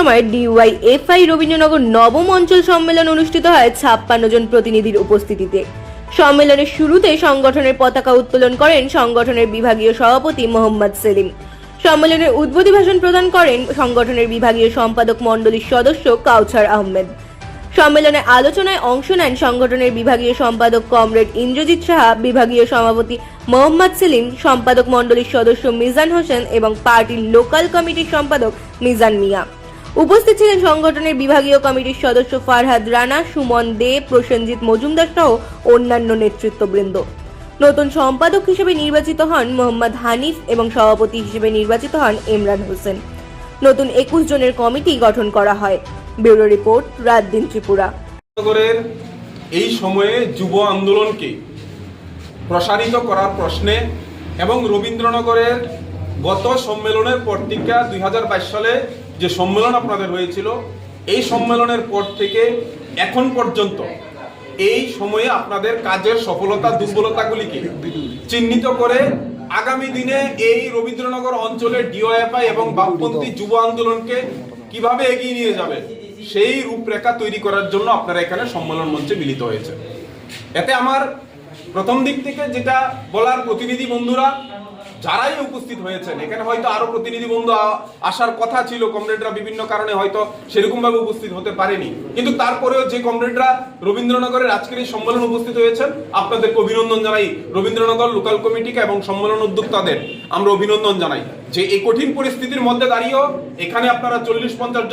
সময় ডিওয়াইএফআই রবীন্দ্রনগর নবম অঞ্চল সম্মেলন অনুষ্ঠিত হয় 56 জন প্রতিনিধির উপস্থিতিতে। সম্মেলনের শুরুতে সংগঠনের পতাকা উত্তোলন করেন সংগঠনের বিভাগীয় সভাপতি মোহাম্মদ সেলিম। সম্মেলনের উদ্বোধনী ভাষণ প্রদান করেন সংগঠনের বিভাগীয় সম্পাদক মণ্ডলীর সদস্য কাউছার আহমেদ। সম্মেলনে আলোচনায় অংশ নেন সংগঠনের বিভাগীয় সম্পাদক কমরেড ইন্দ্রজিৎ সাহা, বিভাগীয় সভাপতি মোহাম্মদ সেলিম, সম্পাদক মণ্ডলীর সদস্য মিজান হোসেন এবং পার্টির লোকাল কমিটির সম্পাদক মিজান মিয়া। উপস্থিত ছিলেন সংগঠনের বিভাগীয় কমিটির সদস্য ফারহাদ রানা, সুমন দে, প্রসেনজিৎ মজুমদার সহ অন্যান্য নেতৃত্ববৃন্দ। নতুন সম্পাদক হিসেবে নির্বাচিত হন মোহাম্মদ হানিফ এবং সভাপতি হিসেবে নির্বাচিত হন ইমরান হোসেন। নতুন 21 জনের কমিটি গঠন করা হয়। ব্যুরো রিপোর্ট, রাত দিন ত্রিপুরা। নগরের এই সময়ে যুব আন্দোলনকে প্রসারিত করার প্রশ্নে এবং রবীন্দ্রনগরের গত সম্মেলনের পর থেকে 2022 সালে যে সম্মেলন আপনাদের হয়েছিল, এই সম্মেলনের পর থেকে এখন পর্যন্ত এই সময়ে আপনাদের কাজের সফলতা দুর্বলতাগুলিকে চিহ্নিত করে আগামী দিনে এই রবীন্দ্রনগর অঞ্চলের ডিওএফআই এবং বামপন্থী যুব আন্দোলনকে কিভাবে এগিয়ে নিয়ে যাবে সেই রূপরেখা তৈরি করার জন্য আপনারা এখানে সম্মেলন মঞ্চে মিলিত হয়েছে। এতে আমার প্রথম দিক থেকে যেটা বলার, প্রতিনিধি বন্ধুরা যারাই উপস্থিত হয়েছেন, এখানে হয়তো আরো প্রতিনিধি বন্ধু আসার কথা ছিল, কমরেডরা বিভিন্ন কারণে হয়তো সেরকম ভাবে উপস্থিত হতে পারেনি, কিন্তু তারপরেও যে কমরেডরা রবীন্দ্রনগরের আজকের এই সম্মেলন উপস্থিত হয়েছেন, আপনাদেরকে অভিনন্দন জানাই। রবীন্দ্রনগর লোকাল কমিটিকে এবং সম্মেলন উদ্যোক্তাদের আমরা অভিনন্দন জানাই যে এই কঠিন পরিস্থিতির মধ্যে দাঁড়িয়েও এখানে আপনারা 40-50